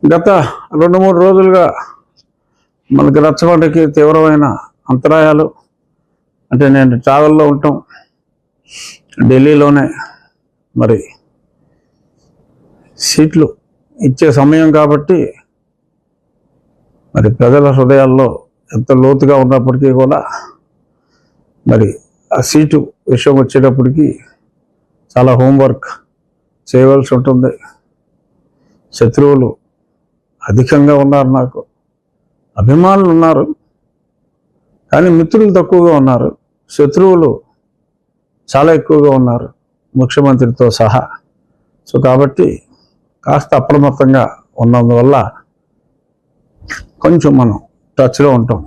గత 2-3 రోజులుగా మనకి రచ్చబండకి తీవ్రమైన అంతరాయాలు. అంటే నేను ట్రావెల్లో ఉంటాం, ఢిల్లీలోనే మరి సీట్లు ఇచ్చే సమయం కాబట్టి మరి ప్రజల హృదయాల్లో ఎంత లోతుగా ఉన్నప్పటికీ కూడా మరి ఆ సీటు విషయం వచ్చేటప్పటికి చాలా హోంవర్క్ చేయవలసి ఉంటుంది. శత్రువులు అధికంగా ఉన్నారు, నాకు అభిమానులు ఉన్నారు కానీ మిత్రులు తక్కువగా ఉన్నారు, శత్రువులు చాలా ఎక్కువగా ఉన్నారు ముఖ్యమంత్రితో సహా. సో కాబట్టి కాస్త అప్రమత్తంగా ఉన్నందువల్ల కొంచెం మనం టచ్లో ఉంటాం.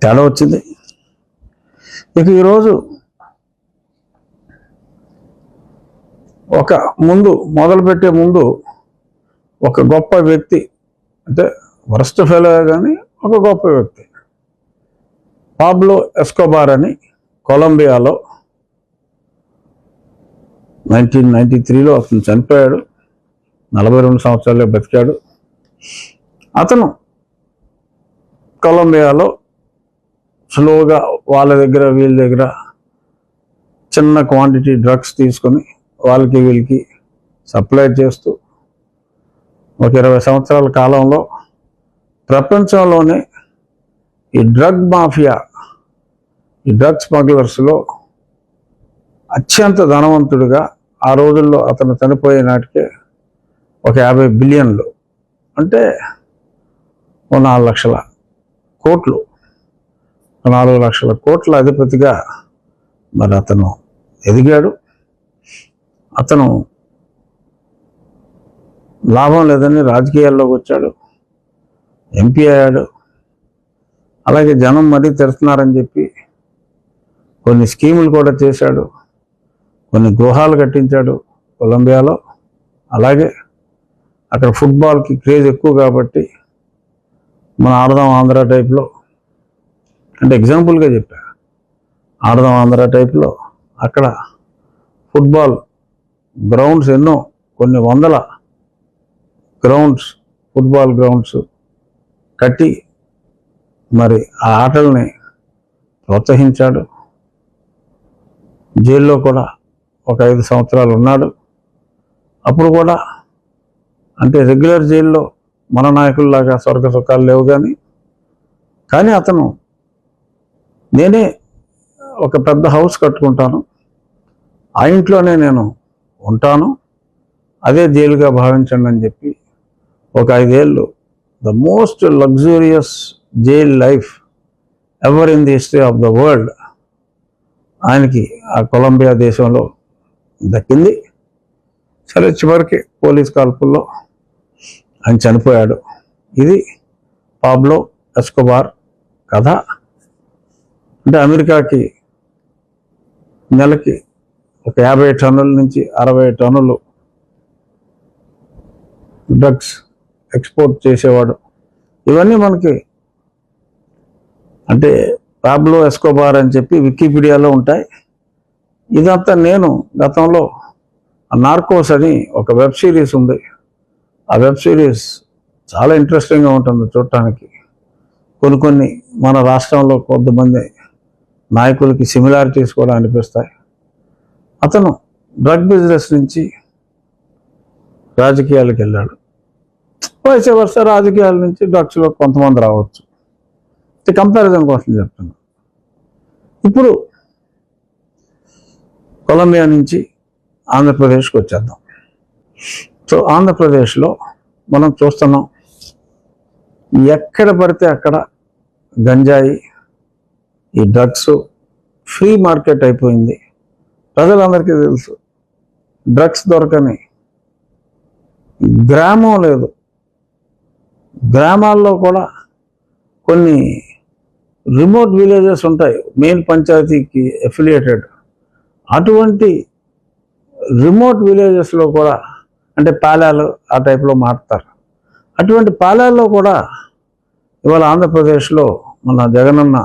తేడా వచ్చింది. ఇక ఈరోజు మొదలుపెట్టే ముందు ఒక గొప్ప వ్యక్తి, అంటే వరస్ట్ ఫెలో కానీ ఒక గొప్ప వ్యక్తి, పాబ్లో ఎస్కోబార్ అని కొలంబియాలో 1993లో అతను చనిపోయాడు. 42 సంవత్సరాలే బతికాడు. అతను కొలంబియాలో స్లోగా వాళ్ళ దగ్గర వీళ్ళ దగ్గర చిన్న క్వాంటిటీ డ్రగ్స్ తీసుకొని వాళ్ళకి వీళ్ళకి సప్లై చేస్తూ ఒక 20 సంవత్సరాల కాలంలో ప్రపంచంలోనే ఈ డ్రగ్ మాఫియా, ఈ డ్రగ్ స్మగ్లర్స్లో అత్యంత ధనవంతుడిగా ఆ రోజుల్లో అతను చనిపోయే నాటికే ఒక 50 బిలియన్లు, అంటే 4 లక్షల కోట్లు, 4 లక్షల కోట్ల అధిపతిగా మరి అతను ఎదిగాడు. అతను లాభం లేదని రాజకీయాల్లోకి వచ్చాడు, ఎంపీ అయ్యాడు. అలాగే జనం మరీ తెరుస్తున్నారని చెప్పి కొన్ని స్కీములు కూడా చేశాడు, కొన్ని గృహాలు కట్టించాడు కొలంబియాలో. అలాగే అక్కడ ఫుట్బాల్కి క్రేజ్ ఎక్కువ కాబట్టి మన ఆడదాం ఆంధ్ర టైప్లో, అంటే ఎగ్జాంపుల్గా చెప్పా, ఆడదాం ఆంధ్ర టైప్లో అక్కడ ఫుట్బాల్ గ్రౌండ్స్ ఎన్నో, కొన్ని వందల గ్రౌండ్స్, ఫుట్బాల్ గ్రౌండ్స్ కట్టి మరి ఆ ఆటల్ని ప్రోత్సహించాడు. జైల్లో కూడా ఒక 5 సంవత్సరాలు ఉన్నాడు. అప్పుడు కూడా అంటే రెగ్యులర్ జైల్లో మన నాయకుల్లాగా స్వర్గ సుఖాలు లేవు కానీ అతను నేనే ఒక పెద్ద హౌస్ కట్టుకుంటాను, ఆ ఇంట్లోనే నేను ఉంటాను, అదే జైలుగా భావించండి అని చెప్పి ఒక 5 ఏళ్ళు the most luxurious jail life ever in the history of the world ఆయనకి ఆ కొలంబియా దేశంలో దక్కింది. సరే, చివరికి పోలీస్ కాల్పుల్లో ఆయన చనిపోయాడు. ఇది పాబ్లో ఎస్కోబార్ కథ. అంటే అమెరికాకి నెలకి ఒక 50 టన్నుల నుంచి 60 టన్నులు డ్రగ్స్ ఎక్స్పోర్ట్ చేసేవాడు. ఇవన్నీ మనకి అంటే పాబ్లో ఎస్కోబార్ అని చెప్పి వికీపీడియాలో ఉంటాయి. ఇదంతా నేను గతంలో నార్కోస్ అని ఒక వెబ్ సిరీస్ ఉంది, ఆ వెబ్ సిరీస్ చాలా ఇంట్రెస్టింగ్గా ఉంటుంది చూడటానికి. కొన్ని మన రాష్ట్రంలో కొంతమంది నాయకులకి సిమిలారిటీస్ కూడా అనిపిస్తాయి. అతను డ్రగ్ బిజినెస్ నుంచి రాజకీయాలకు వెళ్ళాడు, వైస్ వర్స రాజకీయాల నుంచి డ్రగ్స్లో కొంతమంది రావచ్చు. కంపారిజన్ కోసం చెప్తున్నాను. ఇప్పుడు కొలంబియా నుంచి ఆంధ్రప్రదేశ్కి వచ్చేద్దాం. సో ఆంధ్రప్రదేశ్లో మనం చూస్తున్నాం, ఎక్కడ పడితే అక్కడ గంజాయి, ఈ డ్రగ్స్ ఫ్రీ మార్కెట్ అయిపోయింది. ప్రజలందరికీ తెలుసు, డ్రగ్స్ దొరకని గ్రామం లేదు. గ్రామాల్లో కూడా కొన్ని రిమోట్ విలేజెస్ ఉంటాయి, మెయిన్ పంచాయతీకి అఫిలియేటెడ్. అటువంటి రిమోట్ విలేజెస్లో కూడా, అంటే పాలాలు ఆ టైప్లో మారుతారు, అటువంటి పాలాల్లో కూడా ఇవాళ ఆంధ్రప్రదేశ్లో మన జగనన్న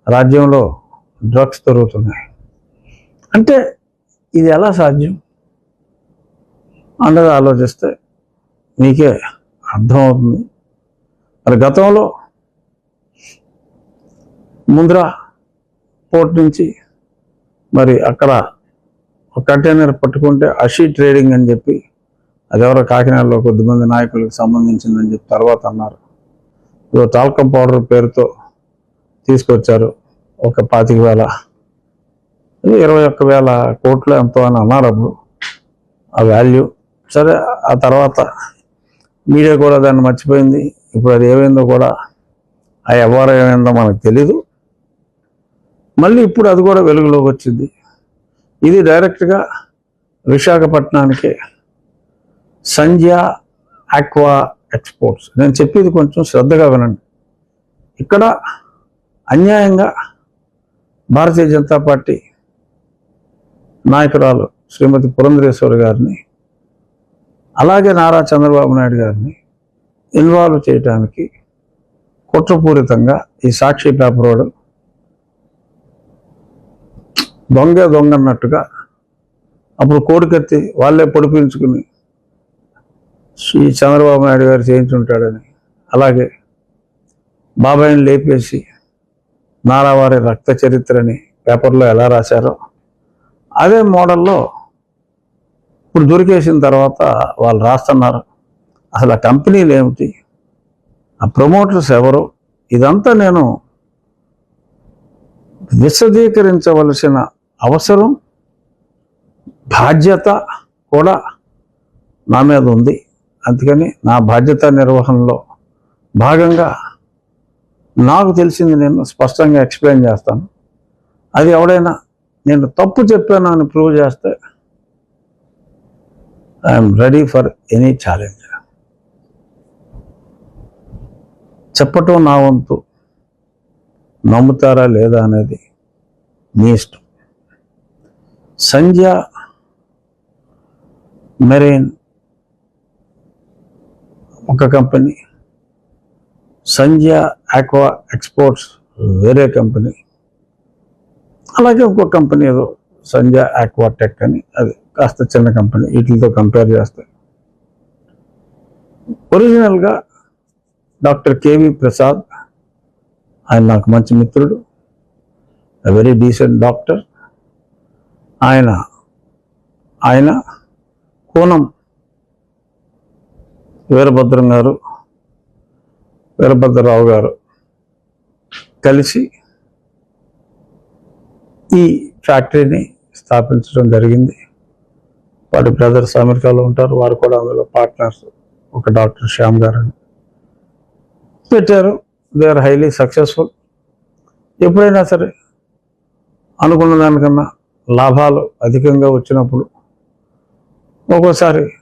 రాజ్యంలో డ్రగ్స్ దొరుకుతున్నాయి. అంటే ఇది ఎలా సాధ్యం అన్నది ఆలోచిస్తే మీకే అర్థమవుతుంది. మరి గతంలో ముంద్రా పోర్ట్ నుంచి మరి అక్కడ ఒక కంటైనర్ పట్టుకుంటే అషీ ట్రేడింగ్ అని చెప్పి అదెవరో కాకినాడలో కొద్దిమంది నాయకులకు సంబంధించిందని చెప్పి తర్వాత అన్నారు. ఇదో టాల్కమ్ పౌడర్ పేరుతో తీసుకొచ్చారు, ఒక 25,000 21,000 కోట్లు ఎంతో అని అన్నారు అప్పుడు ఆ వాల్యూ. సరే, ఆ తర్వాత మీడియా కూడా దాన్ని మర్చిపోయింది. ఇప్పుడు అది ఏమైందో కూడా, ఆ వ్యవహారం ఏమైందో మనకు తెలీదు. మళ్ళీ ఇప్పుడు అది కూడా వెలుగులోకి వచ్చింది. ఇది డైరెక్ట్గా విశాఖపట్నానికి సంధ్య ఆక్వా ఎక్స్పోర్ట్స్. నేను చెప్పేది కొంచెం శ్రద్ధగా వినండి. ఇక్కడ అన్యాయంగా భారతీయ జనతా పార్టీ నాయకురాలు శ్రీమతి పురంధరేశ్వరి గారిని, అలాగే నారా చంద్రబాబు నాయుడు గారిని ఇన్వాల్వ్ చేయడానికి కుట్రపూరితంగా ఈ సాక్షి పేపర్ వాడు దొంగ అన్నట్టుగా అప్పుడు కోడికత్తి వాళ్ళే పొడిపించుకుని ఈ చంద్రబాబు నాయుడు గారు చేయించుంటాడని, అలాగే బాబాయిని లేపేసి నారావారి రక్త చరిత్రని పేపర్లో ఎలా రాశారో అదే మోడల్లో ఇప్పుడు దొరికేసిన తర్వాత వాళ్ళు రాస్తున్నారు. అసలు ఆ కంపెనీలు ఏమిటి, ఆ ప్రమోటర్స్ ఎవరు, ఇదంతా నేను విశదీకరించవలసిన అవసరం, బాధ్యత కూడా నా మీద ఉంది. అందుకని నా బాధ్యత నిర్వహణలో భాగంగా నాకు తెలిసింది నేను స్పష్టంగా ఎక్స్ప్లెయిన్ చేస్తాను. అది ఎవడైనా నేను తప్పు చెప్పాను అని ప్రూవ్ చేస్తే I'm ready for any challenge. చెప్పటం నా వంతు, నమ్ముతారా లేదా అనేది మీ ఇష్టం. సంధ్య మెరైన్ ఒక కంపెనీ, సంధ్య ఆక్వా ఎక్స్పోర్ట్స్ వేరే కంపెనీ, అలాగే ఇంకో కంపెనీ ఏదో సంధ్య ఆక్వా టెక్ అని, అది కాస్త చిన్న కంపెనీ. వీటితో కంపేర్ చేస్తే ఒరిజినల్గా డాక్టర్ కేవి ప్రసాద్, ఆయన నాకు మంచి మిత్రుడు, వెరీ డీసెంట్ డాక్టర్. ఆయన కూనం వీరభద్రరావు గారు కలిసి ఈ ఫ్యాక్టరీని స్థాపించడం జరిగింది. వాడి బ్రదర్స్ అమెరికాలో ఉంటారు, వారు కూడా అందులో పార్ట్నర్స్. ఒక డాక్టర్ శ్యామ్ గారు అని పెట్టారు. They are highly successful. ఎప్పుడైనా సరే అనుకున్న దానికన్నా లాభాలు అధికంగా వచ్చినప్పుడు ఒక్కోసారి